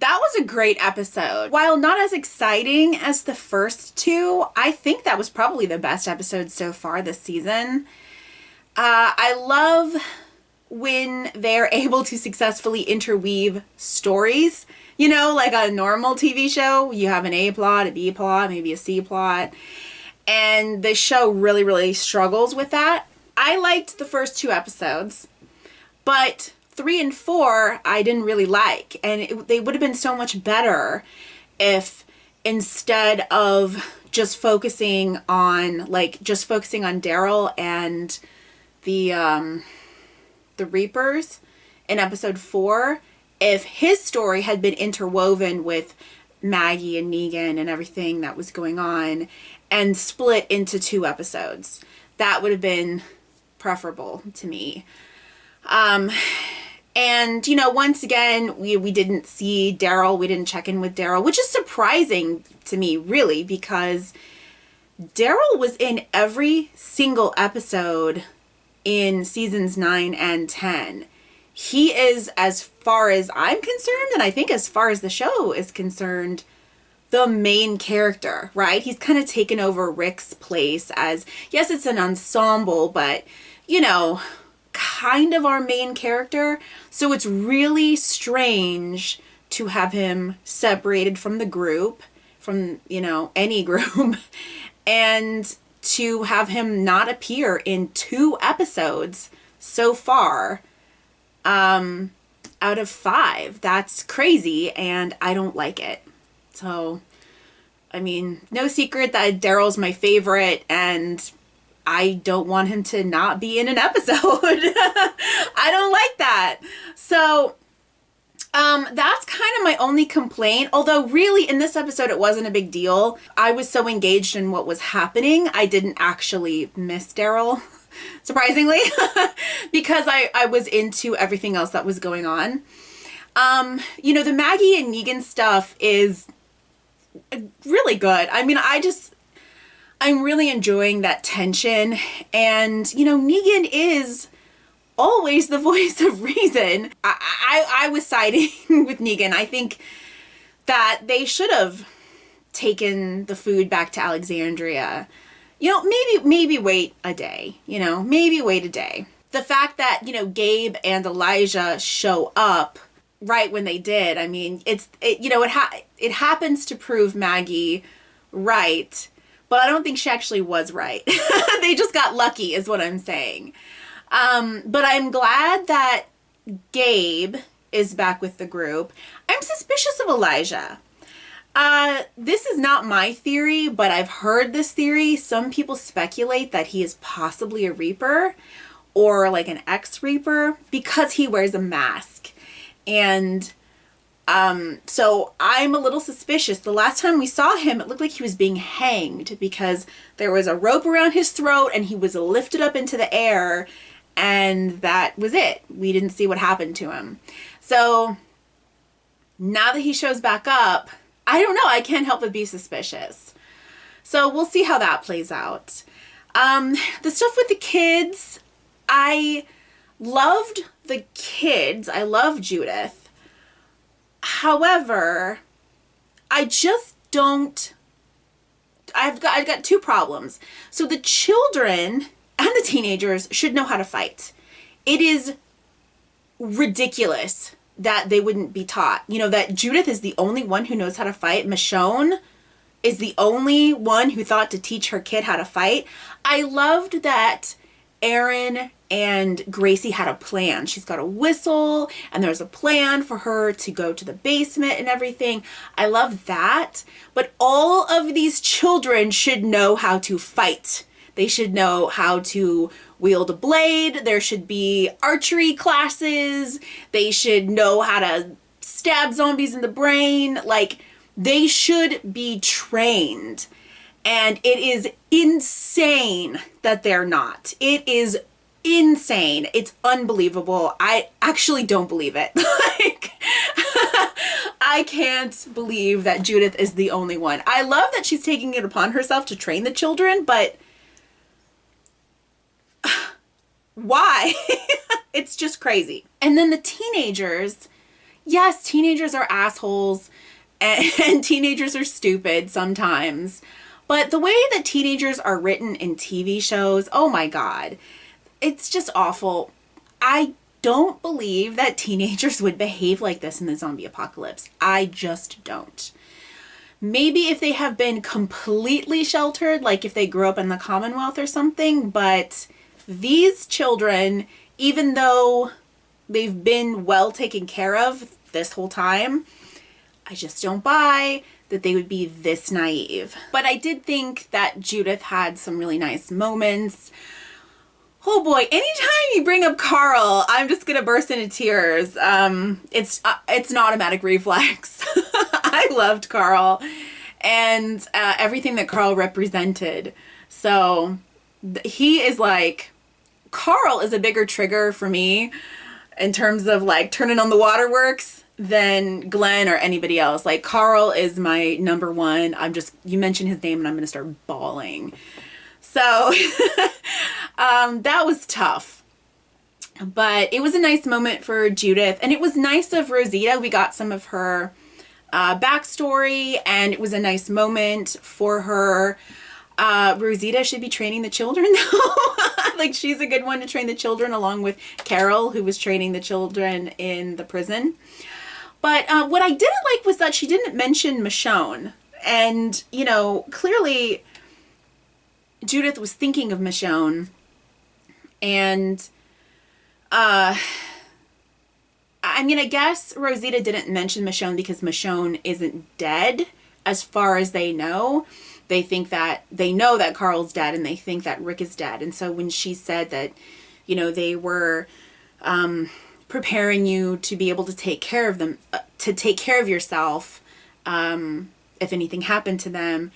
That was a great episode. While not as exciting as the first two, I think that was probably the best episode so far this season. I love when they're able to successfully interweave stories. You know, like a normal TV show, you have an A plot, a B plot, maybe a C plot. And the show really, really struggles with that. I liked the first two episodes, but 3 and 4 I didn't really like. And they would have been so much better if instead of just focusing on Daryl and the Reapers in episode 4, if his story had been interwoven with Maggie and Negan and everything that was going on and split into 2 episodes, that would have been preferable to me. And, you know, once again, we didn't see Daryl. We didn't check in with Daryl, which is surprising to me, really, because Daryl was in every single episode in seasons 9 and 10. He is, as far as I'm concerned, and I think as far as the show is concerned, the main character, right? He's kind of taken over Rick's place as, yes, it's an ensemble, but, you know, kind of our main character. So it's really strange to have him separated from the group, from, you know, any group, and to have him not appear in 2 episodes so far out of 5. That's crazy, and I don't like it. So, I mean, no secret that Daryl's my favorite, and I don't want him to not be in an episode. I don't like that. So, that's kind of my only complaint. Although really in this episode, it wasn't a big deal. I was so engaged in what was happening, I didn't actually miss Daryl, surprisingly, because I was into everything else that was going on. You know, the Maggie and Negan stuff is really good. I mean, I'm really enjoying that tension. And, you know, Negan is always the voice of reason. I was siding with Negan. I think that they should have taken the food back to Alexandria. You know, maybe wait a day. You know, maybe wait a day. The fact that, you know, Gabe and Elijah show up right when they did, I mean, it happens to prove Maggie right, but I don't think she actually was right. They just got lucky is what I'm saying. But I'm glad that Gabe is back with the group. I'm suspicious of Elijah. This is not my theory, but I've heard this theory. Some people speculate that he is possibly a Reaper or like an ex-Reaper because he wears a mask. And so I'm a little suspicious. The last time we saw him, it looked like he was being hanged because there was a rope around his throat and he was lifted up into the air, and that was it. We didn't see what happened to him. So now that he shows back up, I don't know. I can't help but be suspicious. So we'll see how that plays out. The stuff with the kids, I loved the kids. I love Judith. However, I just don't. I've got 2 problems. So the children and the teenagers should know how to fight. It is ridiculous that they wouldn't be taught. You know, that Judith is the only one who knows how to fight. Michonne is the only one who thought to teach her kid how to fight. I loved that Erin and Gracie had a plan. She's got a whistle and there's a plan for her to go to the basement and everything. I love that. But all of these children should know how to fight. They should know how to wield a blade. There should be archery classes. They should know how to stab zombies in the brain. Like, they should be trained. And it is insane that they're not. It is insane. It's unbelievable. I actually don't believe it. Like, I can't believe that Judith is the only one. I love that she's taking it upon herself to train the children, but why? It's just crazy. And then the teenagers, yes, teenagers are assholes and teenagers are stupid sometimes. But the way that teenagers are written in TV shows, oh my God, it's just awful. I don't believe that teenagers would behave like this in the zombie apocalypse. I just don't. Maybe if they have been completely sheltered, like if they grew up in the Commonwealth or something, but these children, even though they've been well taken care of this whole time, I just don't buy that they would be this naive. But I did think that Judith had some really nice moments. Oh boy, anytime you bring up Carl, I'm just gonna burst into tears. It's an automatic reflex. I loved Carl and everything that Carl represented. So he is like, Carl is a bigger trigger for me in terms of like turning on the waterworks than Glenn or anybody else. Like Carl is my number one. You mention his name and I'm gonna start bawling. So that was tough. But it was a nice moment for Judith. And it was nice of Rosita. We got some of her backstory. And it was a nice moment for her. Rosita should be training the children though. Like she's a good one to train the children along with Carol, who was training the children in the prison. But what I didn't like was that she didn't mention Michonne. And, you know, clearly Judith was thinking of Michonne. And, I mean, I guess Rosita didn't mention Michonne because Michonne isn't dead as far as they know. They know that Carl's dead and they think that Rick is dead. And so when she said that, you know, they were preparing you to be able to take care of them, to take care of yourself if anything happened to them,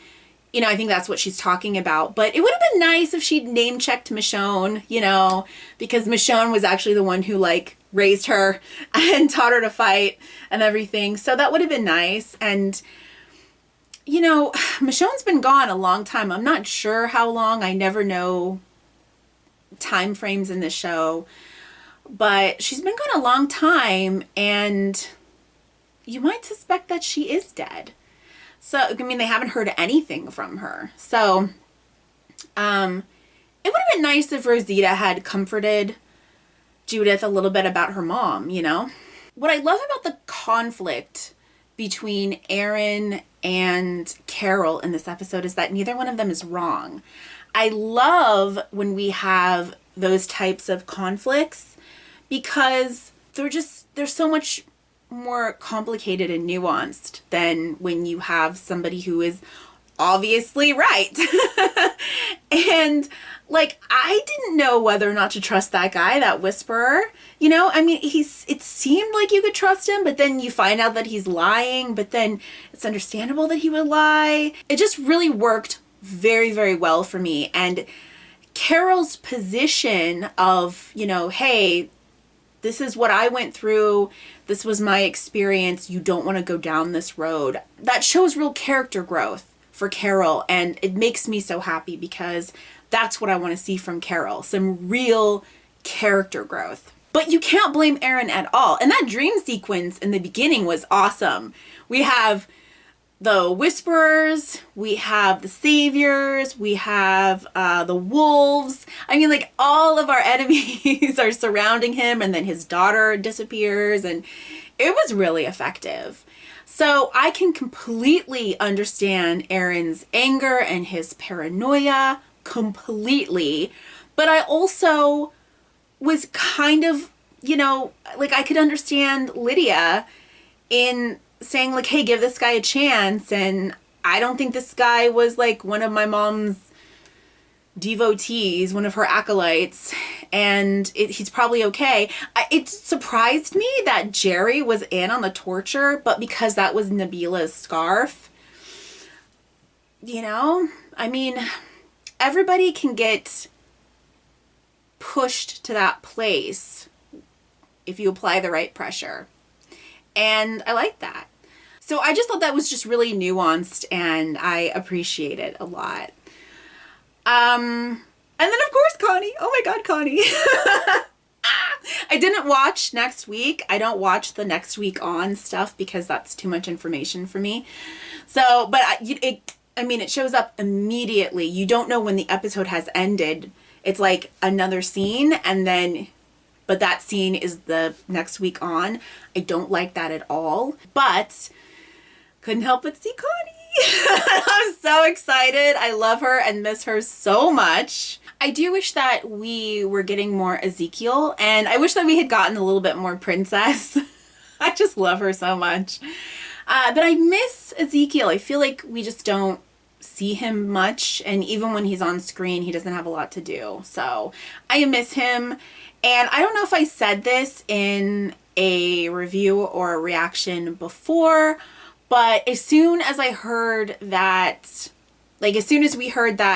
you know, I think that's what she's talking about. But it would have been nice if she'd name-checked Michonne, you know, because Michonne was actually the one who, like, raised her and taught her to fight and everything. So that would have been nice. And, you know, Michonne's been gone a long time. I'm not sure how long. I never know time frames in this show. But she's been gone a long time, and you might suspect that she is dead. So, I mean, they haven't heard anything from her. So, it would have been nice if Rosita had comforted Judith a little bit about her mom, you know? What I love about the conflict between Aaron and Carol in this episode is that neither one of them is wrong. I love when we have those types of conflicts because they're so much more complicated and nuanced than when you have somebody who is obviously right. And like, I didn't know whether or not to trust that guy, that whisperer. You know, I mean, it seemed like you could trust him, but then you find out that he's lying, but then it's understandable that he would lie. It just really worked very, very well for me. And Carol's position of, you know, hey, this is what I went through. This was my experience. You don't want to go down this road. That shows real character growth for Carol. And it makes me so happy because that's what I want to see from Carol. Some real character growth. But you can't blame Aaron at all. And that dream sequence in the beginning was awesome. We have the Whisperers, we have the Saviors, we have the Wolves. I mean, like, all of our enemies are surrounding him, and then his daughter disappears, and it was really effective. So I can completely understand Aaron's anger and his paranoia completely, but I also was kind of, you know, like, I could understand Lydia in saying, like, hey, give this guy a chance. And I don't think this guy was like one of my mom's devotees, one of her acolytes, and he's probably okay. It surprised me that Jerry was in on the torture, but because that was Nabila's scarf, you know, I mean, everybody can get pushed to that place if you apply the right pressure. And I like that. So I just thought that was just really nuanced, and I appreciate it a lot. And then, of course, Connie. Oh my God, Connie. I didn't watch next week. I don't watch the next week on stuff because that's too much information for me. So, but it shows up immediately. You don't know when the episode has ended. It's like another scene but that scene is the next week on. I don't like that at all, but couldn't help but see Connie. I'm so excited. I love her and miss her so much. I do wish that we were getting more Ezekiel, and I wish that we had gotten a little bit more Princess. I just love her so much. But I miss Ezekiel. I feel like we just don't see him much, and even when he's on screen, he doesn't have a lot to do. So I miss him. And I don't know if I said this in a review or a reaction before, but as soon as we heard that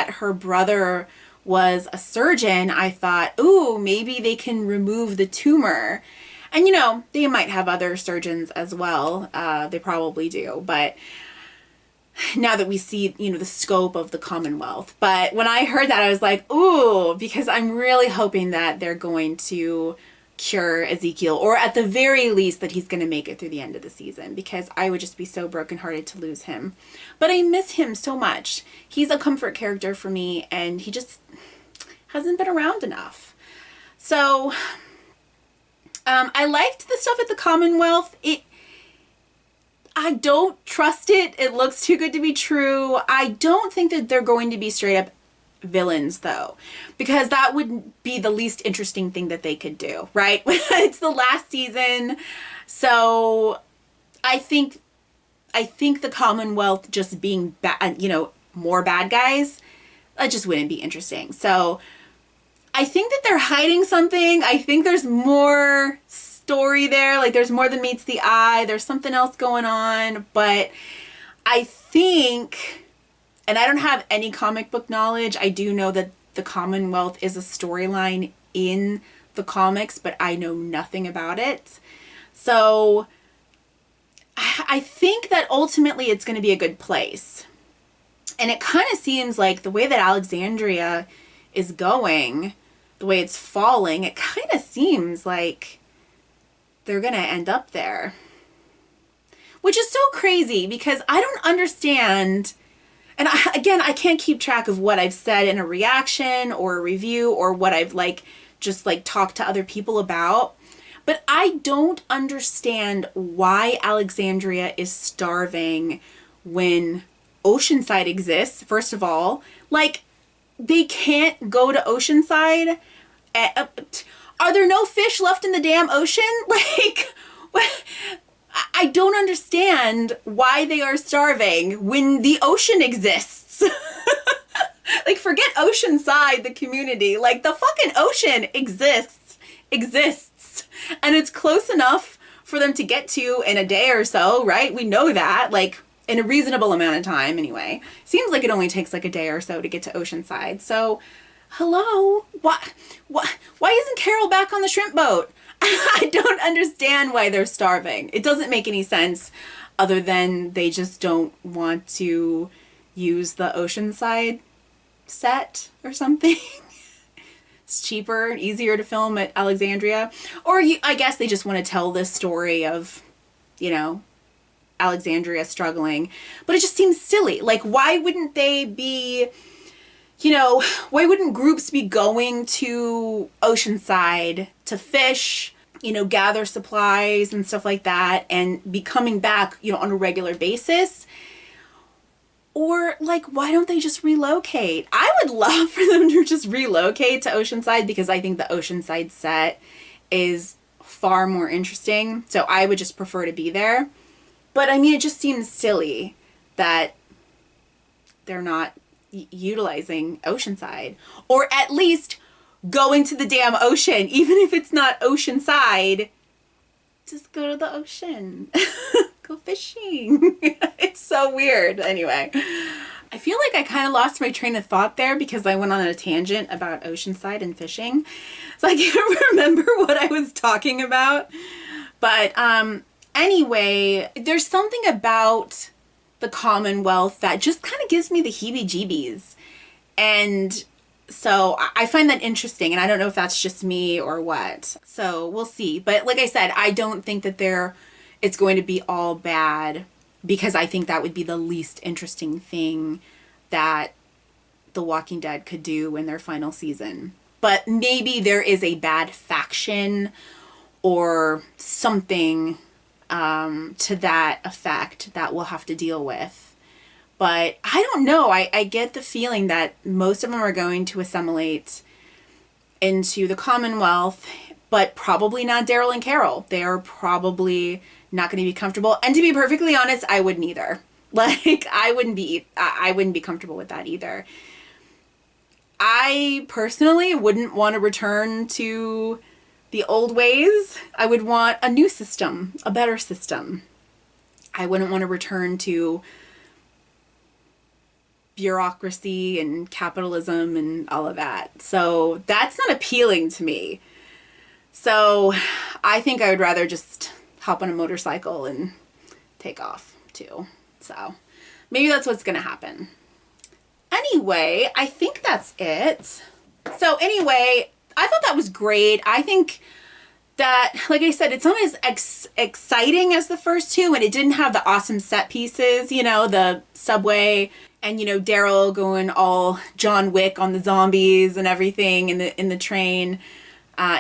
her brother was a surgeon, I thought, ooh, maybe they can remove the tumor. And, they might have other surgeons as well. They probably do. But now that we see, the scope of the Commonwealth. But when I heard that, I was like, ooh, because I'm really hoping that they're going to cure Ezekiel, or at the very least that he's going to make it through the end of the season, because I would just be so brokenhearted to lose him. But I miss him so much. He's a comfort character for me, and he just hasn't been around enough. So I liked the stuff at the Commonwealth. I don't trust it. It looks too good to be true. I don't think that they're going to be straight up villains, though, because that would be the least interesting thing that they could do, right? It's the last season. So I think the Commonwealth just being more bad guys, that just wouldn't be interesting. So I think that they're hiding something. I think there's more story there. Like, there's more than meets the eye. There's something else going on. But I think, and I don't have any comic book knowledge, I do know that the Commonwealth is a storyline in the comics, but I know nothing about it. So I think that ultimately it's going to be a good place. And it kind of seems like the way that Alexandria is going, the way it's falling, it kind of seems like they're going to end up there. Which is so crazy because I don't understand. And I can't keep track of what I've said in a reaction or a review or what I've just talked to other people about. But I don't understand why Alexandria is starving when Oceanside exists, first of all. They can't go to Oceanside. Are there no fish left in the damn ocean? I don't understand why they are starving when the ocean exists. Forget Oceanside, the community. The fucking ocean exists. And it's close enough for them to get to in a day or so, right? We know that, in a reasonable amount of time anyway. Seems like it only takes a day or so to get to Oceanside. So, hello? Why isn't Carol back on the shrimp boat? I don't understand why they're starving. It doesn't make any sense other than they just don't want to use the Oceanside set or something. It's cheaper and easier to film at Alexandria. Or I guess they just want to tell this story of, Alexandria struggling. But it just seems silly. Why wouldn't they be, why wouldn't groups be going to Oceanside to fish, gather supplies and stuff like that, and be coming back, on a regular basis? Or, why don't they just relocate? I would love for them to just relocate to Oceanside because I think the Oceanside set is far more interesting. So I would just prefer to be there. But, it just seems silly that they're not utilizing Oceanside. Or at least going to the damn ocean. Even if it's not Oceanside, just go to the ocean. Go fishing. It's so weird. Anyway, I feel like I kind of lost my train of thought there because I went on a tangent about Oceanside and fishing. So I can't remember what I was talking about. But anyway, there's something about the Commonwealth that just kind of gives me the heebie-jeebies. And So I find that interesting, and I don't know if that's just me or what. So we'll see. But like I said, I don't think that it's going to be all bad, because I think that would be the least interesting thing that The Walking Dead could do in their final season. But maybe there is a bad faction or something to that effect that we'll have to deal with. But I don't know. I get the feeling that most of them are going to assimilate into the Commonwealth, but probably not Daryl and Carol. They are probably not going to be comfortable. And to be perfectly honest, I wouldn't either. Like, I wouldn't be comfortable with that either. I personally wouldn't want to return to the old ways. I would want a new system, a better system. I wouldn't want to return to bureaucracy and capitalism and all of that. So that's not appealing to me. So I think I would rather just hop on a motorcycle and take off too. So maybe that's what's going to happen. Anyway, I think that's it. So anyway, I thought that was great. I think that, like I said, it's not as exciting as the first two, and it didn't have the awesome set pieces, you know, the subway and, you know, Daryl going all John Wick on the zombies and everything in the train,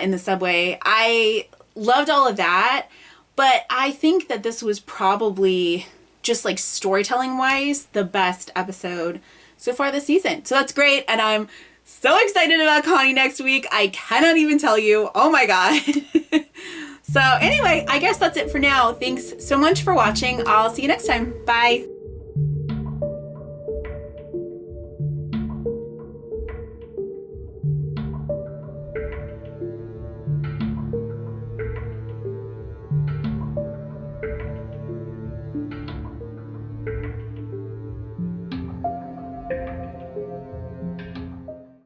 in the subway. I loved all of that, but I think that this was probably, just like storytelling wise, the best episode so far this season. So that's great, and I'm so excited about Connie next week. I cannot even tell you. Oh my god. So anyway, I guess that's it for now. Thanks so much for watching. I'll see you next time. Bye.